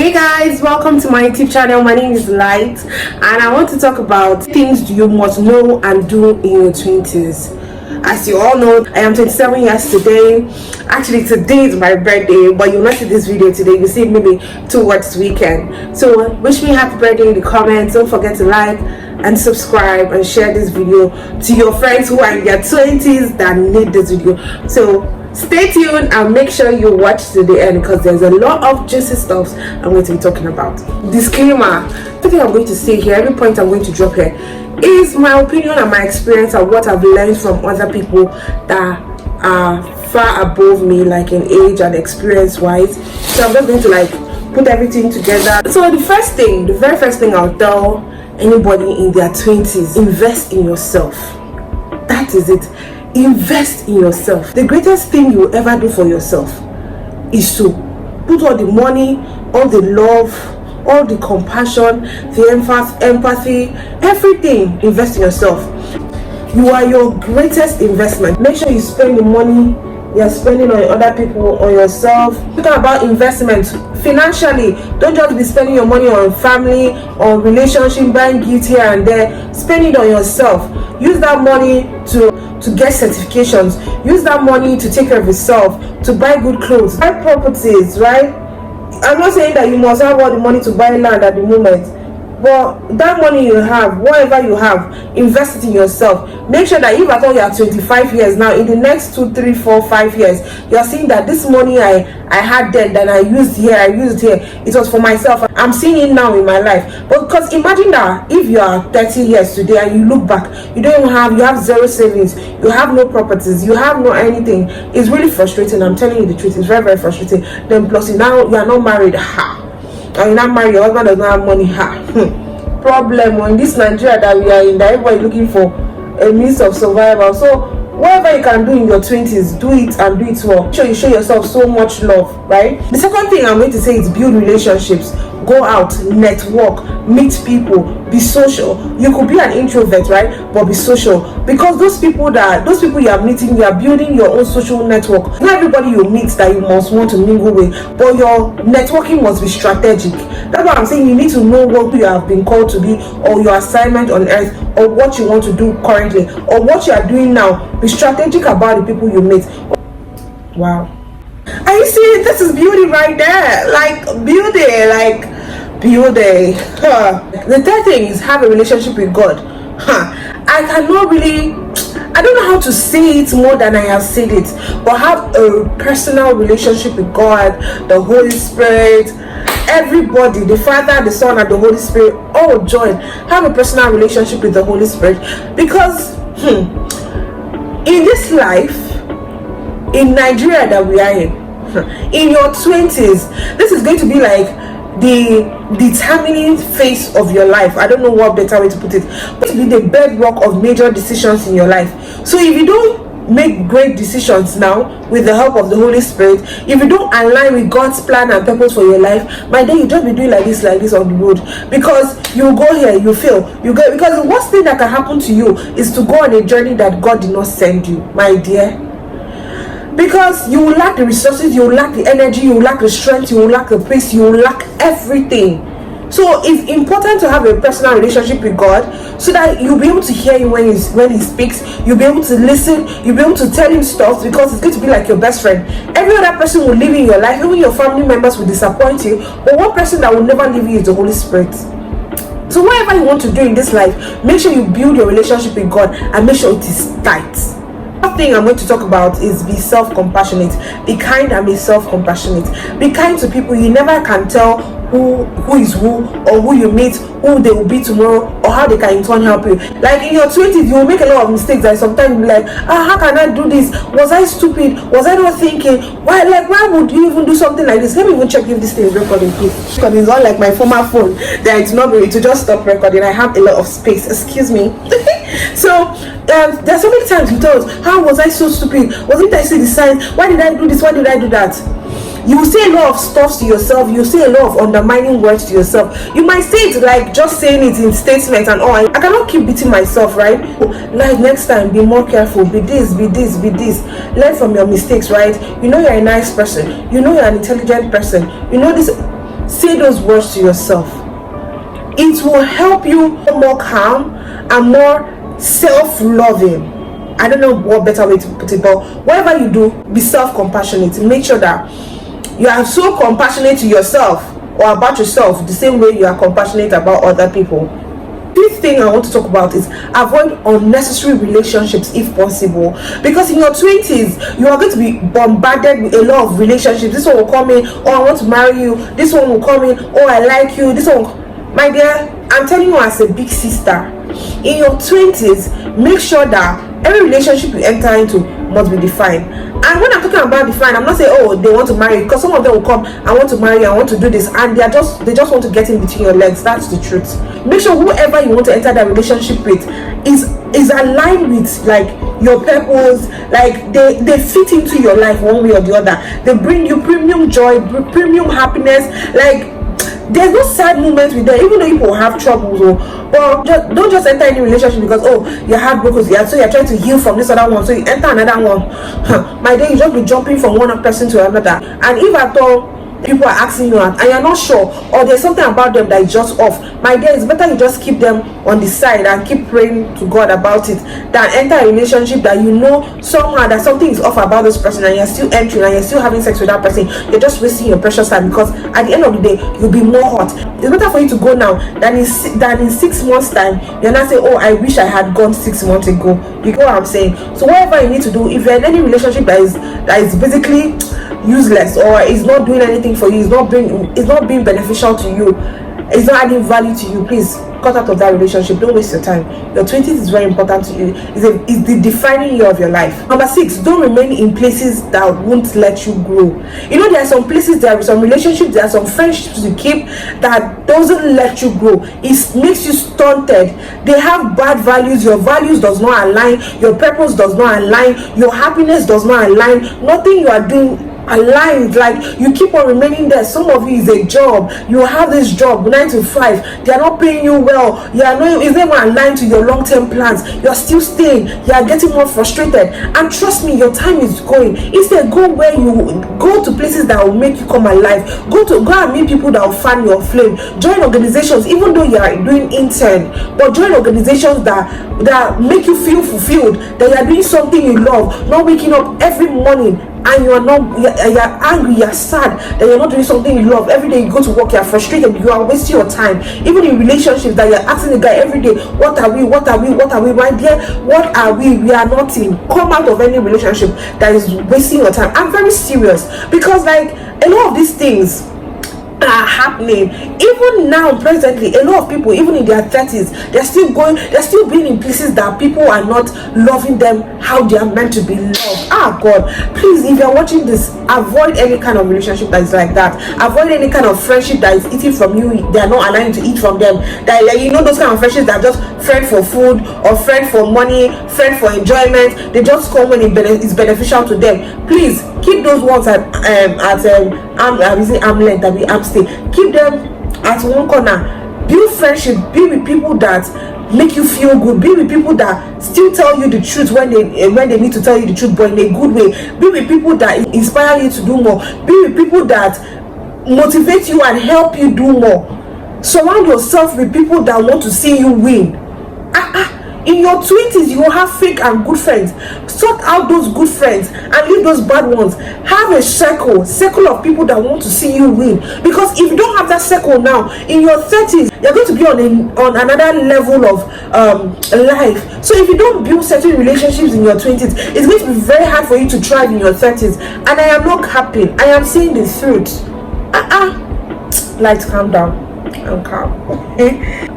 Hey guys, welcome to my YouTube channel. My name is Light and I want to talk about things you must know and do in your 20s. As you all know, I am 27 years today. Actually, today is my birthday, but you'll not see this video today. You'll see maybe towards weekend. So wish me happy birthday in the comments. Don't forget to like and subscribe and share this video to your friends who are in their 20s that need this video. So stay tuned and make sure you watch to the end because there's a lot of juicy stuff I'm going to be talking about. Disclaimer: everything I'm going to say here, every point I'm going to drop here is my opinion and my experience and what I've learned from other people that are far above me, like in age and experience wise. So I'm just going to put everything together. So the very first thing I'll tell anybody in their 20s: invest in yourself. That is it. Invest in yourself. The greatest thing you will ever do for yourself is to put all the money, all the love, all the compassion, the empathy, everything. Invest in yourself. You are your greatest investment. Make sure you spend the money you're spending on other people, on yourself. Talking about investment financially, don't just be spending your money on family, on relationship, buying gifts here and there. Spend it on yourself. Use that money to get certifications. Use that money to take care of yourself, to buy good clothes, buy properties, right? I'm not saying that you must have all the money to buy land at the moment, but that money you have, whatever you have, invest it in yourself. Make sure that if at all you are 25 years now, in the next 2, 3, 4, 5 years, you are seeing that this money I had then, that I used here, it was for myself. I'm seeing it now in my life. But because imagine that if you are 30 years today and you look back, you have zero savings, you have no properties, you have no anything. It's really frustrating. I'm telling you the truth. It's very, very frustrating. Then plus you are not married. And you're not married, your husband does not have money. Problem in this Nigeria that we are in, that everybody looking for a means of survival. So whatever you can do in your 20s, do it and do it well. Make sure you show yourself so much love, right? The second thing I'm going to say is build relationships. Go out, network, meet people, be social. You could be an introvert, right? But be social, because those people you are meeting, you are building your own social network. Not everybody you meet that you must want to mingle with, but your networking must be strategic. That's what I'm saying. You need to know what you have been called to be, or your assignment on earth, or what you want to do currently, or what you are doing now. Be strategic about the people you meet. Wow. Are you seeing? This is beauty right there. Beauty. The third thing is have a relationship with God. I don't know how to say it more than I have said it, but have a personal relationship with God, the Holy Spirit, everybody, the Father, the Son, and the Holy Spirit, all join. Have a personal relationship with the Holy Spirit, because in this life, in Nigeria that we are in your 20s, this is going to be like the determining phase of your life. I don't know what better way to put it, but it will be the bedrock of major decisions in your life. So if you don't make great decisions now with the help of the Holy Spirit, if you don't align with God's plan and purpose for your life, my day you just be doing like this on the road, because you go here, you fail, because the worst thing that can happen to you is to go on a journey that God did not send you, my dear. Because you will lack the resources, you will lack the energy, you will lack the strength, you will lack the peace, you will lack everything. So it's important to have a personal relationship with God, so that you'll be able to hear him when he speaks. You'll be able to listen, you'll be able to tell him stuff, because it's going to be like your best friend. Every other person will leave in your life, even your family members will disappoint you, but one person that will never leave you is the Holy Spirit. So whatever you want to do in this life, make sure you build your relationship with God and make sure it is tight. One thing I'm going to talk about is be self-compassionate. Be kind and be self-compassionate. Be kind to people. You never can tell who is who, or who you meet, who they will be tomorrow, or how they can in turn help you. Like in your 20s, you will make a lot of mistakes that sometimes you'll be like, how can I do this? Was I stupid? Was I not thinking? Why would you even do something like this? Let me even check if this thing is recording, please. Because it's not like my former phone that it's not going to just stop recording. I have a lot of space. Excuse me. So there's so many times you thought, how was I so stupid? Wasn't I see the signs? Why did I do this? Why did I do that? You will say a lot of stuff to yourself. You say a lot of undermining words to yourself. You might say it like just saying it in statements and all. I cannot keep beating myself, right? Like, next time, be more careful. Be this. Learn from your mistakes, right? You know you're a nice person. You know you're an intelligent person. You know this. say those words to yourself. It will help you more calm and more self-loving. I don't know what better way to put it, but whatever you do, be self-compassionate. Make sure that you are so compassionate to yourself or about yourself the same way you are compassionate about other people. Fifth thing I want to talk about is avoid unnecessary relationships if possible, because in your 20s you are going to be bombarded with a lot of relationships. This one will come in, oh I want to marry you. This one will come in, oh I like you. This one will... My dear, I'm telling you as a big sister, in your 20s, make sure that every relationship you enter into must be defined. And when I'm talking about defined, I'm not saying oh they want to marry you, because some of them will come, I want to marry you, I want to do this, and they just want to get in between your legs. That's the truth. Make sure whoever you want to enter that relationship with is aligned with like your purpose, like they fit into your life one way or the other. They bring you premium joy, premium happiness. Like there's no sad moments with them, even though people have troubles. But don't just enter any relationship because oh you're heartbroken, so you're trying to heal from this other one, so you enter another one. My day, you just be jumping from one person to another. And if at all people are asking you out and you're not sure, or there's something about them that is just off, my dear, it's better you just keep them on the side and keep praying to God about it than enter a relationship that you know somehow that something is off about this person and you're still entering and you're still having sex with that person. You're just wasting your precious time, because at the end of the day you'll be more hot. It's better for you to go now than in 6 months time you're not saying oh I wish I had gone 6 months ago. You know what I'm saying? So whatever you need to do, if you're in any relationship that is basically useless or is not doing anything for you, it's not being beneficial to you, it's not adding value to you, please cut out of that relationship. Don't waste your time. Your 20s is very important to you. It's the defining year of your life. Number 6, don't remain in places that won't let you grow. You know, there are some places, there are some relationships, there are some friendships you keep that doesn't let you grow. It makes you stunted. They have bad values. Your values does not align, your purpose does not align, your happiness does not align, nothing you are doing aligned. Like you keep on remaining there. Some of you is a job, you have this job 9 to 5, they are not paying you well, you are not, it's never aligned to your long-term plans, you are still staying, you are getting more frustrated. And trust me, your time is going. Instead, go where you go, to places that will make you come alive. Go and meet people that will fan your flame. Join organizations, even though you are doing intern, but join organizations that make you feel fulfilled, that you are doing something you love, not waking up every morning and you're angry, you're sad that you're not doing something you love. Every day you go to work, you're frustrated, you are wasting your time. Even in relationships that you're asking the guy every day, what are we, my dear, what are we are nothing. Come out of any relationship that is wasting your time. I'm very serious, because like a lot of these things are happening even now presently. A lot of people, even in their 30s, they're still being in places that people are not loving them how they are meant to be loved. God, please, if you're watching this, avoid any kind of relationship that is like that. Avoid any kind of friendship that is eating from you, they are not aligned to eat from them. That, you know, those kind of friendships that are just friend for food or friend for money, friend for enjoyment. They just come when it's beneficial to them. Please keep those ones at arm length, that we arm stay. Keep them at one corner. Build friendship. Be with people that make you feel good. Be with people that still tell you the truth when they need to tell you the truth, but in a good way. Be with people that inspire you to do more. Be with people that motivate you and help you do more. Surround yourself with people that want to see you win. In your 20s, you will have fake and good friends. Sort out those good friends and leave those bad ones. Have a circle of people that want to see you win. Because if you don't have that circle now, in your 30s, you're going to be on another level of life. So if you don't build certain relationships in your 20s, it's going to be very hard for you to thrive in your 30s. And I am not happy. I am saying the truth. Let's calm down. I'm calm.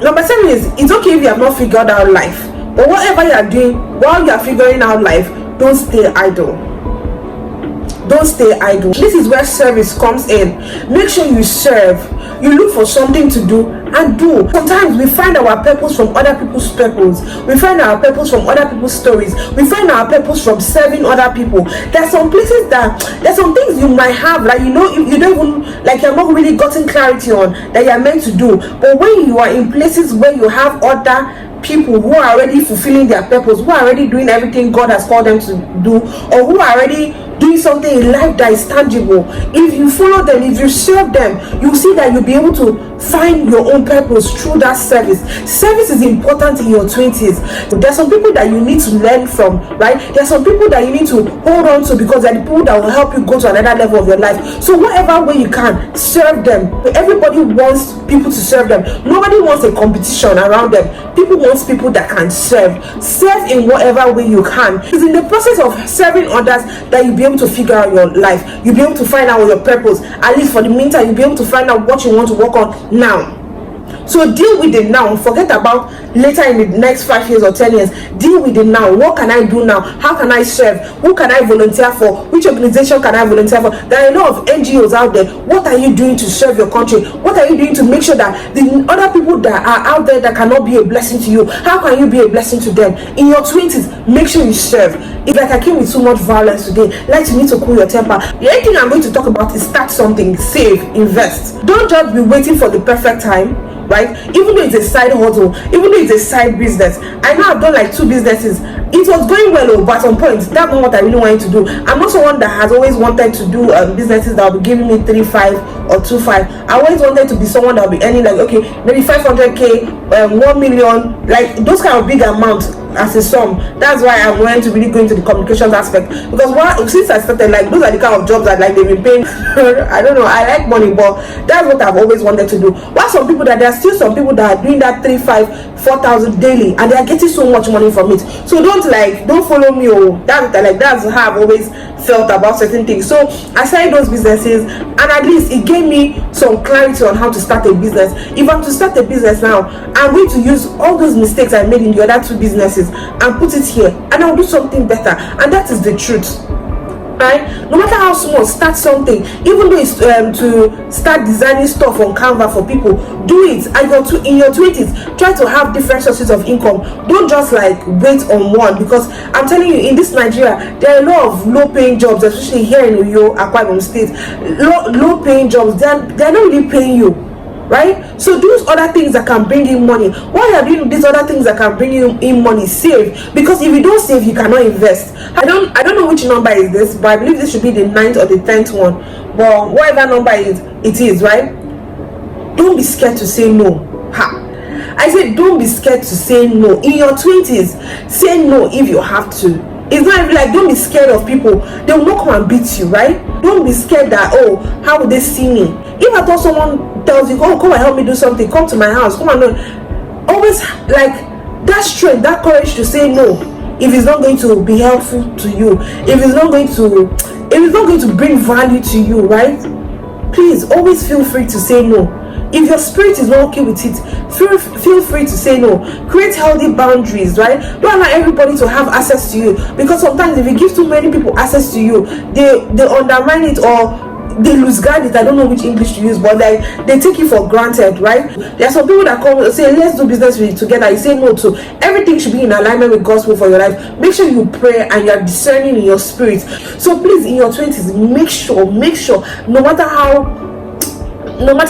Number 7 is, it's okay if you have not figured out life. But whatever you are doing while you are figuring out life, don't stay idle. Don't stay idle. This is where service comes in. Make sure you serve. You look for something to do and do. Sometimes we find our purpose from other people's purpose. We find our purpose from other people's stories. We find our purpose from serving other people. There's some places there's some things you might have, like, you know, you don't even, like, you're not really gotten clarity on that you're meant to do. But when you are in places where you have other people who are already fulfilling their purpose, who are already doing everything God has called them to do, or who are already doing something in life that is tangible, if you follow them, if you serve them, you'll see that you'll be able to find your own purpose through that service. Service is important in your 20s. There are some people that you need to learn from, right? There are some people that you need to hold on to because they're the people that will help you go to another level of your life. So whatever way you can, serve them. Everybody wants people to serve them. Nobody wants a competition around them. People want people that can serve in whatever way you can. It's in the process of serving others that you'll be able to figure out your life. You'll be able to find out your purpose. At least for the meantime, you'll be able to find out what you want to work on now. So deal with it now. Forget about later in the next 5 years or 10 years. Deal with it now. What can I do now? How can I serve? Who can I volunteer for? Which organization can I volunteer for? There are a lot of NGOs out there. What are you doing to serve your country? What are you doing to make sure that the other people that are out there that cannot be a blessing to you, how can you be a blessing to them? In your 20s, make sure you serve. If like I came with so much violence today, like you need to cool your temper. The only thing I'm going to talk about is start something, save, invest. Don't just be waiting for the perfect time, right? Even though it's a side hustle, even though it's a side business. I know I've done like 2 businesses. It was going well, but at some point, that's not what I really wanted to do. I'm not someone that has always wanted to do businesses that will be giving me 3-5 or 2-5. I always wanted to be someone that will be earning like, okay, maybe 500k, 1 million, like those kind of big amounts as a sum. That's why I'm going to really go into the communications aspect, because since I started, like those are the kind of jobs that like they've been paying. I don't know, I like money, but that's what I've always wanted to do. While some people that there are still some people that are doing that 3-5-4,000 daily and they are getting so much money from it. So don't follow me. That's how I've always felt about certain things. So I started those businesses, and at least it gave me some clarity on how to start a business. If I'm to start a business now, I'm going to use all those mistakes I made in the other 2 businesses and put it here, and I'll do something better. And that is the truth, right? No matter how small, start something. Even though it's to start designing stuff on Canva for people, do it. And in your 20s, try to have different sources of income. Don't just like wait on one, because I'm telling you, in this Nigeria, there are a lot of low-paying jobs, especially here in Uyo, Akwa Ibom State. Low-paying jobs, they're not really paying you, right? So do other things that can bring in money. While you're doing these other things that can bring you in money, save. Because if you don't save, you cannot invest. I don't know which number is this, but I believe this should be the 9th or the 10th one. But whatever number it is, right? Don't be scared to say no. I said don't be scared to say no. In your 20s, say no if you have to. It's not even like, don't be scared of people. They will not come and beat you, right? Don't be scared that, oh, how would they see me? If I thought someone tells you, oh, come and help me do something, come to my house, come and do, always like that strength, that courage to say no if it's not going to be helpful to you, if it's not going to bring value to you, right? Please always feel free to say no. If your spirit is not okay with it, feel free to say no. Create healthy boundaries, right? Don't allow everybody to have access to you, because sometimes if you give too many people access to you, they undermine it, or they lose guard it. I don't know which English to use, but like they take it for granted, right? There are some people that come and say, let's do business with you together. You say no to. Everything should be in alignment with God's will for your life. Make sure you pray and you're discerning in your spirit. So please, in your 20s, make sure, no matter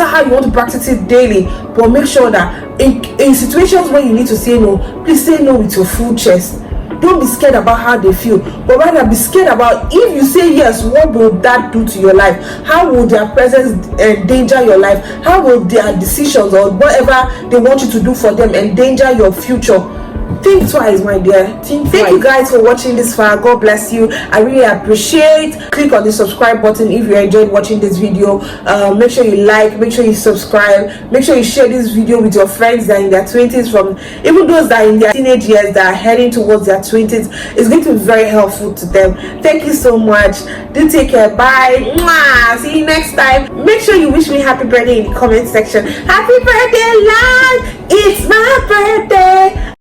how you want to practice it daily, but make sure that in situations where you need to say no, please say no with your full chest. Don't be scared about how they feel, but rather be scared about, if you say yes, what will that do to your life? How will their presence endanger your life? How will their decisions or whatever they want you to do for them endanger your future? Think twice, my dear. Thank you guys for watching this far. God bless you. I really appreciate. Click on the subscribe button if you enjoyed watching this video. Make sure you like, make sure you subscribe, make sure you share this video with your friends that are in their 20s, from even those that are in their teenage years that are heading towards their 20s. It's going to be very helpful to them. Thank you so much. Do take care. Bye. Mwah. See you next time. Make sure you wish me happy birthday in the comment section. Happy birthday, Lord. It's my birthday.